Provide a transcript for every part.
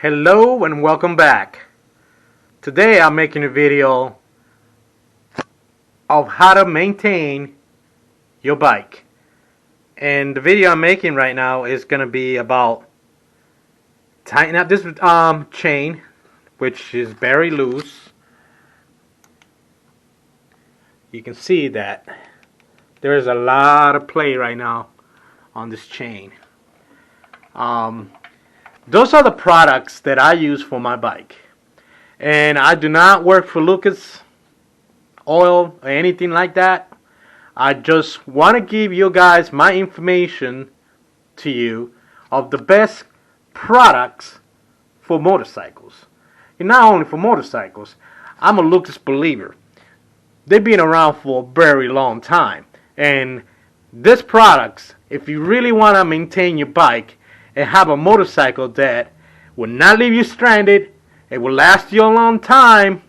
Hello and welcome back. Today I'm making a video of how to maintain your bike. And the video I'm making right now is going to be about tightening up this chain, which is very loose. You can see that there is a lot of play right now on this chain. Those are the products that I use for my bike. And I do not work for Lucas Oil or anything like that. I just want to give you guys my information to you of the best products for motorcycles. And not only for motorcycles, I'm a Lucas believer. They've been around for a very long time. And these products, if you really want to maintain your bike and have a motorcycle that will not leave you stranded, it will last you a long time,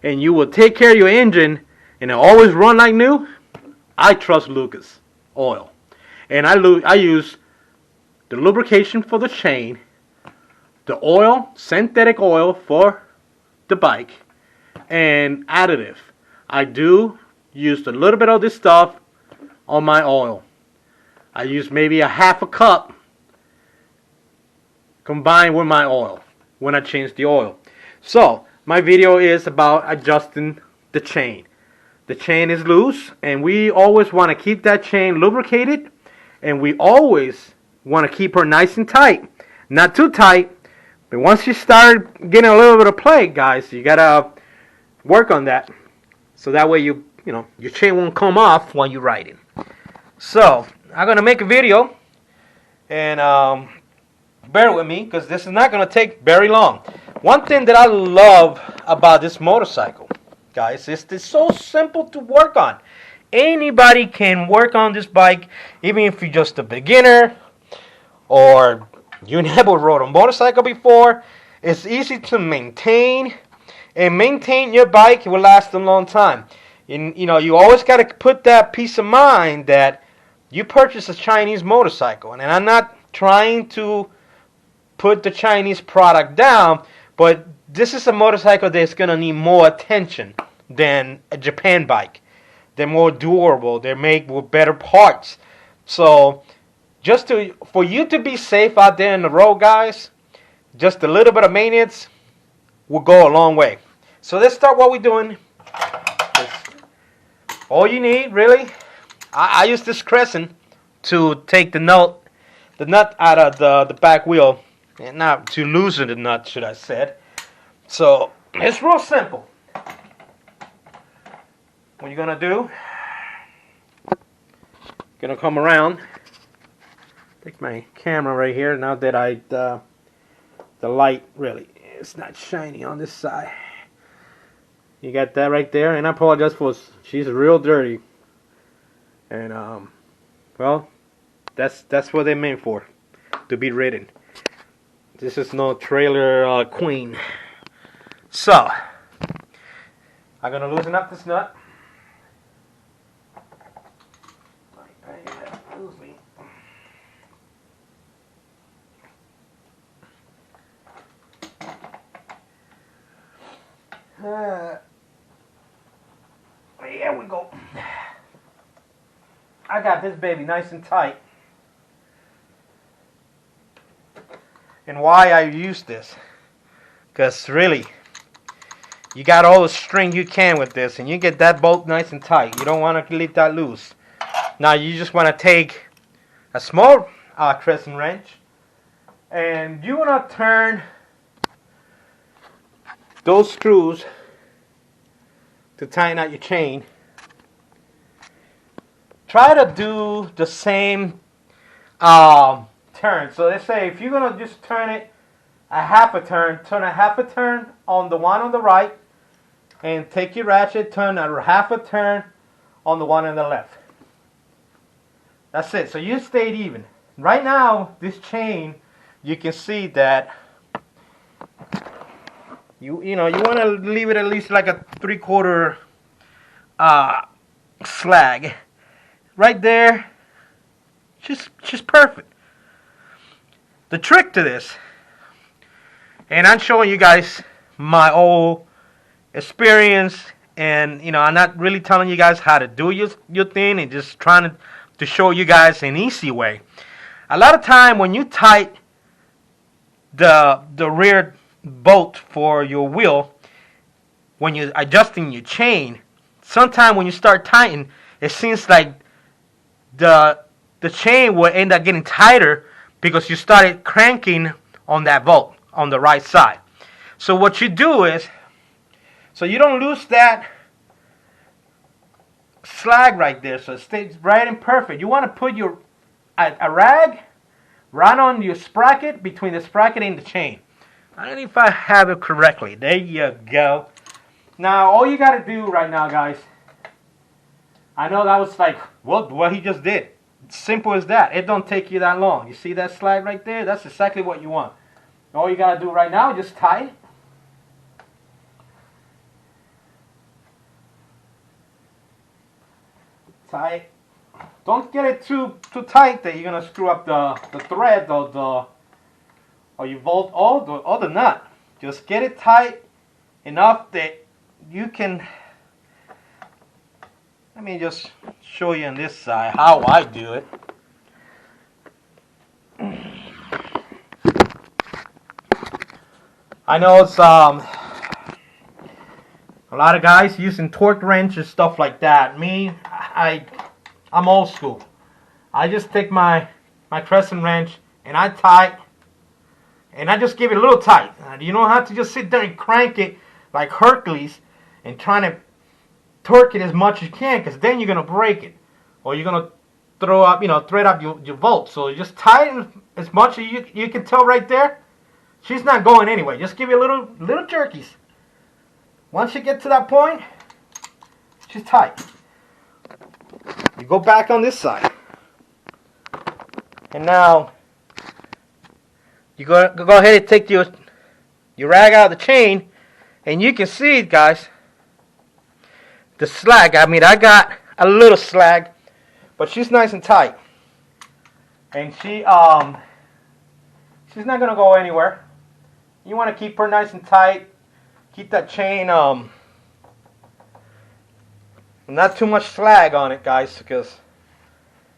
and you will take care of your engine and it always run like new, I trust Lucas Oil. And I use the lubrication for the chain, the oil, synthetic oil for the bike, and additive. I do use a little bit of this stuff on my oil. I use maybe a half a cup combined with my oil when I change the oil. So my video is about adjusting the chain. The chain is loose, and we always want to keep that chain lubricated, and we always want to keep her nice and tight. Not too tight, but once you start getting a little bit of play, guys, you gotta work on that, so that way your chain won't come off while you're riding. So I'm gonna make a video, and bear with me, because this is not going to take very long. One thing that I love about this motorcycle, guys, is it's so simple to work on. Anybody can work on this bike, even if you're just a beginner or you never rode a motorcycle before. It's easy to maintain, and maintain your bike will last a long time. You always got to put that peace of mind that you purchased a Chinese motorcycle. And I'm not trying to put the Chinese product down, but this is a motorcycle that's going to need more attention than a Japan bike. They're more durable. They're made with better parts. So for you to be safe out there in the road, guys, just a little bit of maintenance will go a long way. So let's start what we're doing. All you need, really, I use this crescent to take the nut out of the back wheel. And not to loosen the nut, should I say. So it's real simple. What you're gonna do, gonna come around, take my camera right here. Now that the light really, it's not shiny on this side. You got that right there, and I apologize for she's real dirty. And well, that's what they're meant for, to be ridden. This is no trailer queen. So I'm gonna loosen up this nut. Here we go. I got this baby nice and tight. And why I use this, because really, you got all the string you can with this, and you get that bolt nice and tight. You don't want to leave that loose. Now you just want to take a small crescent wrench, and you want to turn those screws to tighten out your chain. Try to do the same turn. So let's say if you're going to just turn it a half a turn on the one on the right, and take your ratchet, turn a half a turn on the one on the left. That's it. So you stayed even. Right now, this chain, you can see that you want to leave it at least like a 3/4 slag. Right there, just perfect. The trick to this, And I'm showing you guys my old experience, and you know, I'm not really telling you guys how to do your thing, and just trying to show you guys an easy way. A lot of time when you tighten the rear bolt for your wheel, when you're adjusting your chain, sometimes when you start tightening, it seems like the chain will end up getting tighter because you started cranking on that bolt on the right side. So what you do is, so you don't lose that slag right there, so it stays right and perfect. You want to put your a rag right on your sprocket, between the sprocket and the chain. I don't know if I have it correctly. There you go. Now all you got to do right now, guys, I know that was like what he just did. It's simple as that. It don't take you that long. You see that slag right there? That's exactly what you want. All you got to do right now is just tie it. Tie it. Don't get it too tight that you're gonna screw up the thread or you bolt or the nut. Just get it tight enough that you can. Let me just show you on this side how I do it. I know it's a lot of guys using torque wrenches, stuff like that. Me, I'm old school. I just take my crescent wrench and I tighten, and I just give it a little tight. You don't have to just sit there and crank it like Hercules and trying to torque it as much as you can, because then you're gonna break it, or you're gonna thread up your bolt. So you just tighten as much as you can tell right there. She's not going anyway. Just give it little jerkies. Once you get to that point, she's tight. You go back on this side, and now you go ahead and take your rag out of the chain, and you can see, guys, the slag. I mean, I got a little slag, but she's nice and tight, and she's not gonna go anywhere. You want to keep her nice and tight. Keep that chain not too much slag on it, guys, because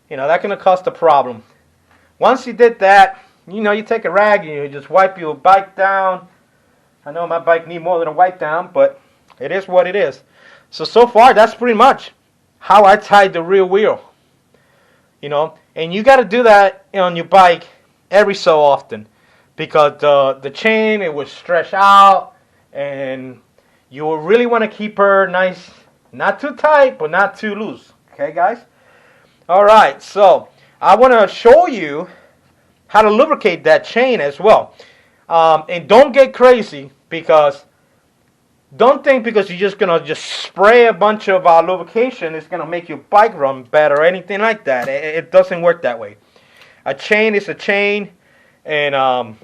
that's gonna cause a problem. Once you did that, you take a rag and you just wipe your bike down. I know my bike need more than a wipe down, but it is what it is. So far, that's pretty much how I tied the rear wheel. And you got to do that on your bike every so often, because the chain, it will stretch out, and you will really want to keep her nice, not too tight, but not too loose. Okay, guys? All right, so I want to show you how to lubricate that chain as well. And don't get crazy, because don't think because you're just going to just spray a bunch of lubrication, it's going to make your bike run better or anything like that. It doesn't work that way. A chain is a chain, and a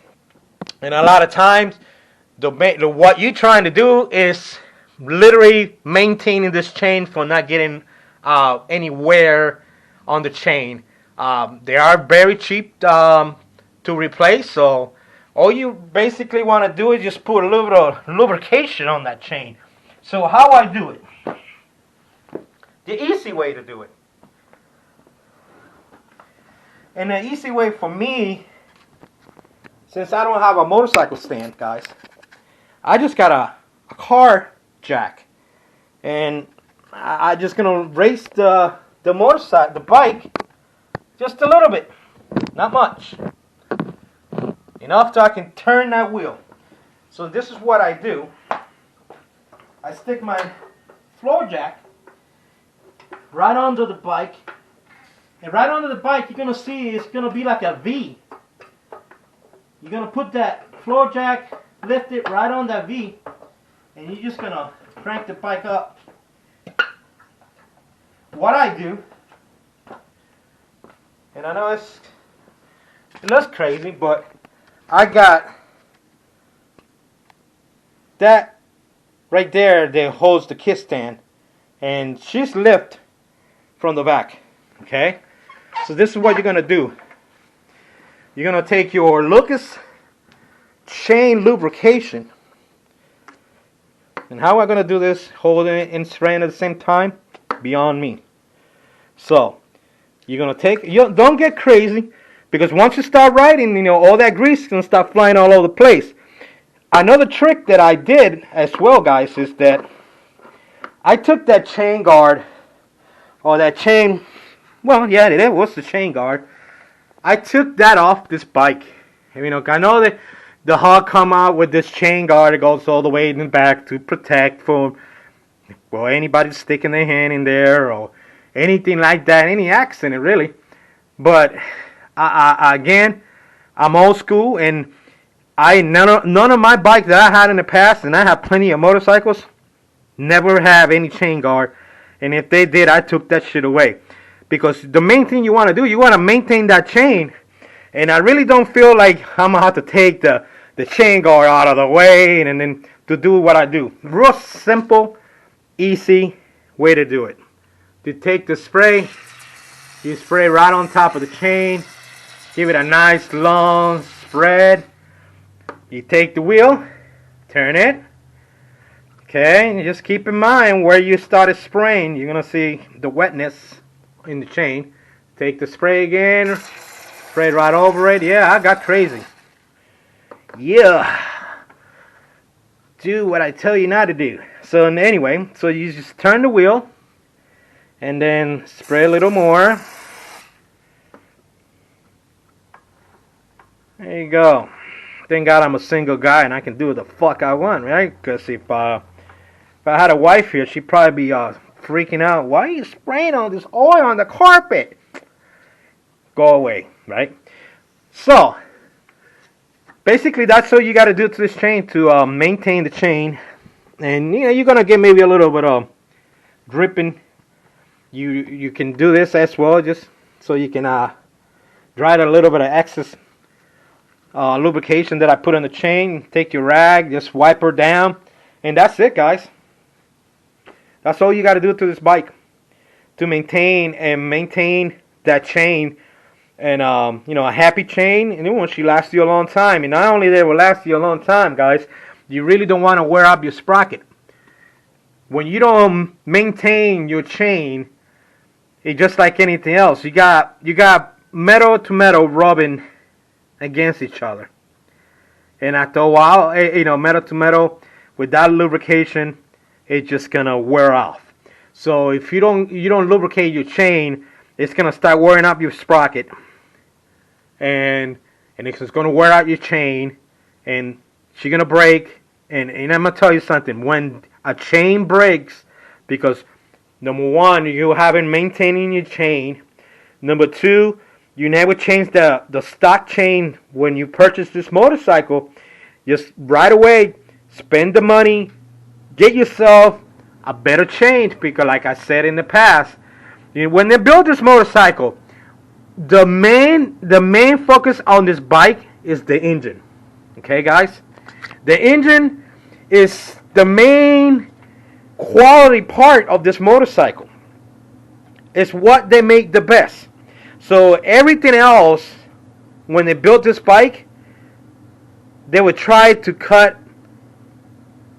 lot of times, what you're trying to do is literally maintaining this chain from not getting any wear on the chain. They are very cheap to replace, so all you basically want to do is just put a little bit of lubrication on that chain. So how I do it, the easy way to do it, and the easy way for me, since I don't have a motorcycle stand, guys, I just got a car jack, and I just gonna raise the motorcycle, the bike, just a little bit, not much, enough so I can turn that wheel. So this is what I do. I stick my floor jack right under the bike, and right under the bike you're gonna see it's gonna be like a V. You're gonna put that floor jack, lift it right on that V, and you're just gonna crank the bike up. What I do, and I know it looks crazy, but I got that right there that holds the kickstand, and she's lift from the back. Okay, so this is what you're gonna do. You're gonna take your Lucas chain lubrication. And how am I going to do this, holding it and spraying at the same time? Beyond me. So, you're going to take, don't get crazy, because once you start riding, you know, all that grease is going to start flying all over the place. Another trick that I did as well, guys, is that I took that chain guard, or that chain, well, yeah, it was the chain guard. I took that off this bike. You know, I know that the Hawk come out with this chain guard that goes all the way in the back to protect from, well, anybody sticking their hand in there or anything like that, any accident really. But again, I'm old school, and none of my bikes that I had in the past, and I have plenty of motorcycles, never have any chain guard. And if they did, I took that shit away. Because the main thing you want to do, you want to maintain that chain. And I really don't feel like I'm going to have to take the chain guard out of the way and then to do what I do. Real simple, easy way to do it. To take the spray, you spray right on top of the chain. Give it a nice long spread. You take the wheel, turn it. Okay, and just keep in mind where you started spraying. You're going to see the wetness in the chain. Take the spray again. Spray right over it. Yeah, I got crazy. Yeah. Do what I tell you not to do. So anyway, so you just turn the wheel and then spray a little more. There you go. Thank God I'm a single guy and I can do what the fuck I want, right? Because if I had a wife here, she'd probably be freaking out. Why are you spraying all this oil on the carpet? Go away, right? So, basically that's all you got to do to this chain to maintain the chain. And you know, you're going to get maybe a little bit of dripping. You can do this as well, just so you can dry a little bit of excess lubrication that I put on the chain. Take your rag, just wipe her down, and that's it, guys. That's all you got to do to this bike to maintain that chain. And you know, a happy chain, and it will actually last you a long time. And not only that, it will last you a long time, guys, you really don't want to wear out your sprocket. When you don't maintain your chain, it's just like anything else. You got metal to metal rubbing against each other, and after a while, you know, metal to metal without lubrication, it's just gonna wear off. So if you don't lubricate your chain, it's gonna start wearing up your sprocket, and it's just gonna wear out your chain, and she's gonna break. And I'm gonna tell you something: when a chain breaks, because number one, you haven't maintaining your chain. Number two, you never change the stock chain when you purchase this motorcycle. Just right away, spend the money, get yourself a better chain, because like I said in the past, when they built this motorcycle, the main focus on this bike is the engine. Okay, guys? The engine is the main quality part of this motorcycle. It's what they make the best. So everything else, when they built this bike, they would try to cut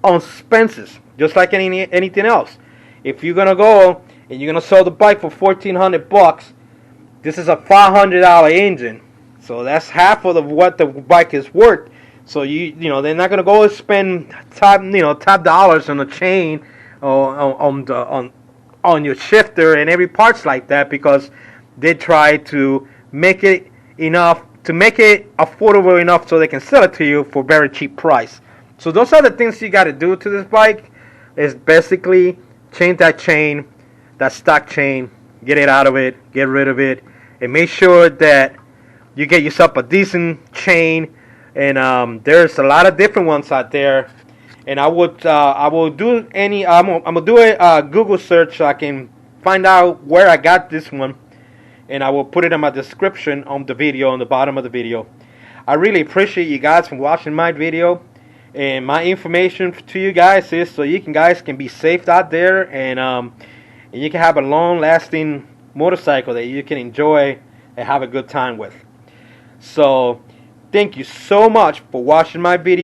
on expenses, just like anything else. If you're gonna go and you're gonna sell the bike for $1,400, this is a $500 engine, so that's half of what the bike is worth. So you know they're not gonna go and spend top dollars on the chain or on your shifter and every parts like that, because they try to make it enough to make it affordable enough so they can sell it to you for very cheap price. So those are the things you got to do to this bike. Is basically change that chain, that stock chain, get it out of it, get rid of it, and make sure that you get yourself a decent chain. And there's a lot of different ones out there. And I will do I'm gonna do a Google search so I can find out where I got this one, and I will put it in my description on the video, on the bottom of the video. I really appreciate you guys for watching my video, and my information to you guys is so you guys can be safe out there, and you can have a long-lasting motorcycle that you can enjoy and have a good time with. So Thank you so much for watching my video.